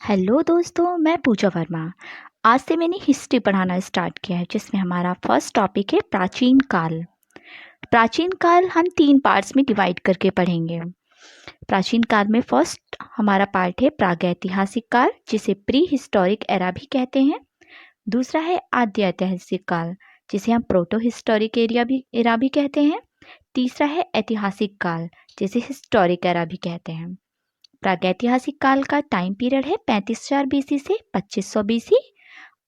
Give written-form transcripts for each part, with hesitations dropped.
Hello दोस्तों, मैं पूजा वर्मा। आज से मैंने हिस्ट्री पढ़ाना स्टार्ट किया है, जिसमें हमारा फर्स्ट टॉपिक है प्राचीन काल। प्राचीन काल हम 3 पार्ट्स में डिवाइड करके पढ़ेंगे। प्राचीन काल में फर्स्ट हमारा पार्ट है प्रागैतिहासिक काल, जिसे प्री हिस्टोरिक एरा भी कहते हैं। दूसरा है आद्य ऐतिहासिक काल, जिसे हम प्रोटो हिस्टोरिक एरा भी कहते हैं। तीसरा है ऐतिहासिक काल, जिसे हिस्टोरिक एरा भी कहते हैं। प्रागैतिहासिक काल का टाइम पीरियड है 35,000 बीसी से 2500 बीसी।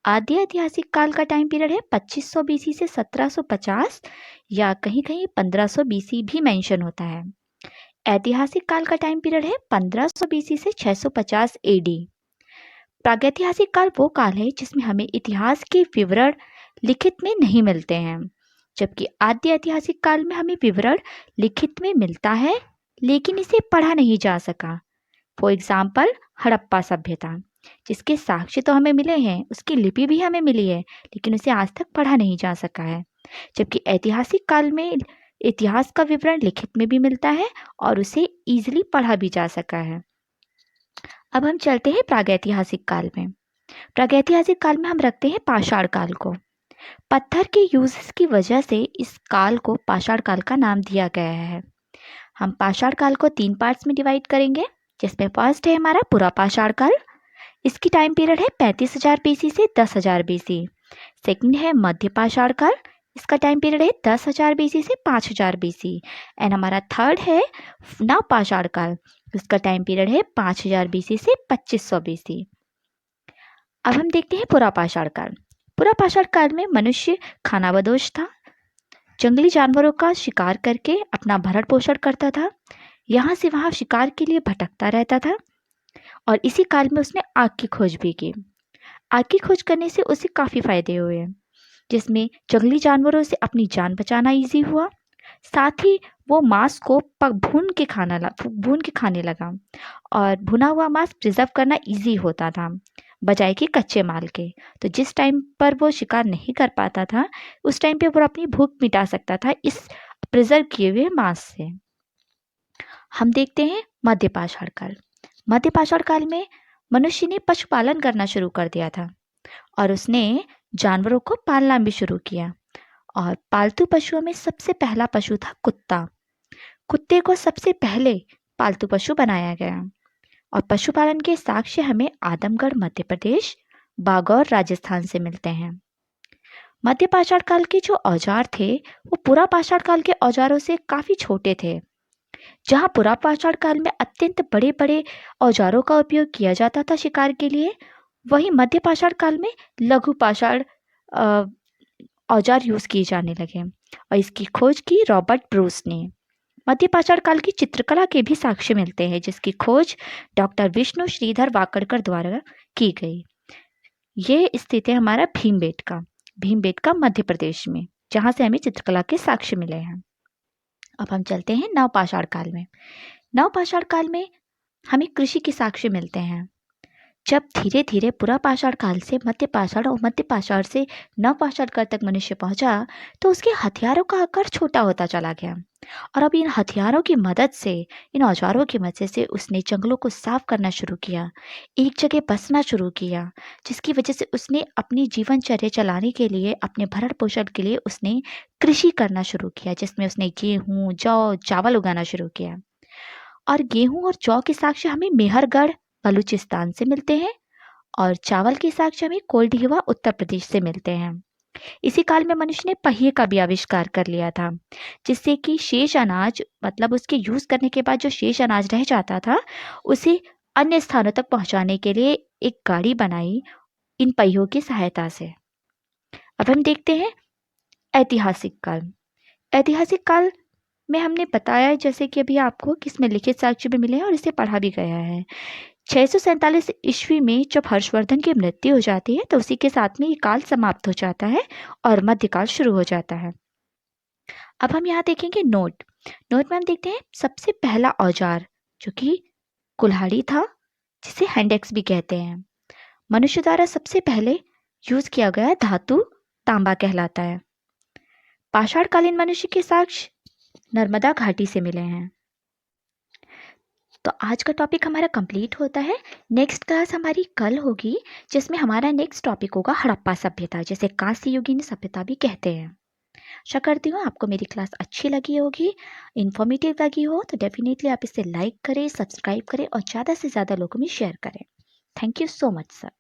आद्य ऐतिहासिक काल का टाइम पीरियड है 2500 बीसी से 1750 या कहीं कहीं 1500 बीसी भी मेंशन होता है। ऐतिहासिक काल का टाइम पीरियड है 1500 बीसी से 650 एडी। प्रागैतिहासिक काल वो काल है जिसमें हमें इतिहास के विवरण लिखित में नहीं मिलते हैं, जबकि आद्य ऐतिहासिक काल में हमें विवरण लिखित में मिलता है, लेकिन इसे पढ़ा नहीं जा सका। फॉर एग्जाम्पल हड़प्पा सभ्यता, जिसके साक्ष्य तो हमें मिले हैं, उसकी लिपि भी हमें मिली है, लेकिन उसे आज तक पढ़ा नहीं जा सका है। जबकि ऐतिहासिक काल में इतिहास का विवरण लिखित में भी मिलता है और उसे इजीली पढ़ा भी जा सका है। अब हम चलते हैं प्रागैतिहासिक काल में। प्रागैतिहासिक काल में हम रखते हैं पाषाण काल को। पत्थर के यूजेस की वजह से इस काल को पाषाण काल का नाम दिया गया है। हम पाषाण काल को 3 पार्ट्स में डिवाइड करेंगे, जिसमें फर्स्ट है हमारा पुरा पाषाण काल। इसकी टाइम पीरियड है 35,000 बीसी से 10,000 बीसी। सेकंड है मध्य पाषाण काल। इसका टाइम पीरियड है 10,000 बीसी से 5,000 बीसी। एंड हमारा थर्ड है नव पाषाण काल। इसका टाइम पीरियड है 5,000 बीसी से 2500 बीसी। अब हम देखते हैं पुरा पाषाण काल। पुरा पाषाण काल में मनुष्य खानाबदोश था, जंगली जानवरों का शिकार करके अपना भरण पोषण करता था, यहाँ से वहाँ शिकार के लिए भटकता रहता था। और इसी काल में उसने आग की खोज भी की। आग की खोज करने से उसे काफ़ी फायदे हुए, जिसमें जंगली जानवरों से अपनी जान बचाना इजी हुआ। साथ ही वो मांस को भून के खाने लगा और भुना हुआ मांस प्रिजर्व करना इजी होता था बजाय कि कच्चे माल के। तो जिस टाइम पर वो शिकार नहीं कर पाता था, उस टाइम पे वो अपनी भूख मिटा सकता था इस प्रिजर्व किए हुए मांस से। हम देखते हैं मध्य पाषाण काल। मध्य पाषाण काल में मनुष्य ने पशुपालन करना शुरू कर दिया था और उसने जानवरों को पालना भी शुरू किया। और पालतू पशुओं में सबसे पहला पशु था कुत्ता। कुत्ते को सबसे पहले पालतू पशु बनाया गया। और पशुपालन के साक्ष्य हमें आदमगढ़ मध्य प्रदेश, बागौर राजस्थान से मिलते हैं। मध्य पाषाण काल के जो औजार थे वो पुरा पाषाण काल के औजारों से काफी छोटे थे। जहाँ पुरा पाषाण काल में अत्यंत बड़े बड़े औजारों का उपयोग किया जाता था शिकार के लिए, वहीं मध्य पाषाण काल में लघु पाषाण औजार यूज किए जाने लगे और इसकी खोज की रॉबर्ट ब्रूस ने। मध्य पाषाण काल की चित्रकला के भी साक्ष्य मिलते हैं, जिसकी खोज डॉक्टर विष्णु श्रीधर वाकड़कर द्वारा की गई। ये स्थित है हमारा भीमबेटका मध्य प्रदेश में, जहाँ से हमें चित्रकला के साक्ष्य मिले हैं। अब हम चलते हैं नवपाषाण काल में। नवपाषाण काल में हमें कृषि के साक्ष्य मिलते हैं। जब धीरे धीरे पुरा पाषाण काल से मध्य पाषाण और मध्य पाषाण से नवपाषाण काल तक मनुष्य पहुंचा, तो उसके हथियारों का आकार छोटा होता चला गया। और अब इन हथियारों की मदद से, इन औजारों की मदद से उसने जंगलों को साफ करना शुरू किया, एक जगह बसना शुरू किया, जिसकी वजह से उसने अपनी जीवनचर्या चलाने के लिए, अपने भरण पोषण के लिए उसने कृषि करना शुरू किया, जिसमें उसने गेहूँ, जौ, चावल उगाना शुरू किया। और गेहूँ और जौ के साक्ष्य हमें मेहरगढ़ बलूचिस्तान से मिलते हैं और चावल के साक्ष्य हमें कोल्डीवा उत्तर प्रदेश से मिलते हैं। इसी काल में मनुष्य ने पहिए का भी आविष्कार कर लिया था, जिससे कि शेष अनाज, मतलब उसके यूज करने के बाद जो शेष अनाज रह जाता था, उसे अन्य स्थानों तक पहुंचाने के लिए एक गाड़ी बनाई इन पहियों की सहायता से। अब हम देखते हैं ऐतिहासिक काल। ऐतिहासिक काल में हमने बताया, जैसे कि अभी आपको, किसमें लिखित साक्ष्य भी मिले हैं और इसे पढ़ा भी गया है। 647 ईस्वी में जब हर्षवर्धन की मृत्यु हो जाती है, तो उसी के साथ में ये काल समाप्त हो जाता है और मध्यकाल शुरू हो जाता है। अब हम यहाँ देखेंगे नोट में हम देखते हैं सबसे पहला औजार, जो कि कुल्हाड़ी था, जिसे हैंडेक्स भी कहते हैं। मनुष्य द्वारा सबसे पहले यूज किया गया धातु तांबा कहलाता है। पाषाणकालीन मनुष्य के साक्ष्य नर्मदा घाटी से मिले हैं। तो आज का टॉपिक हमारा कंप्लीट होता है। नेक्स्ट क्लास हमारी कल होगी, जिसमें हमारा नेक्स्ट टॉपिक होगा हड़प्पा सभ्यता, जिसे कांस्य युगीन सभ्यता भी कहते हैं। आशा करती हूँ आपको मेरी क्लास अच्छी लगी होगी, इन्फॉर्मेटिव लगी हो तो डेफिनेटली आप इसे लाइक करें, सब्सक्राइब करें और ज़्यादा से ज़्यादा लोगों में शेयर करें। Thank you so much sir.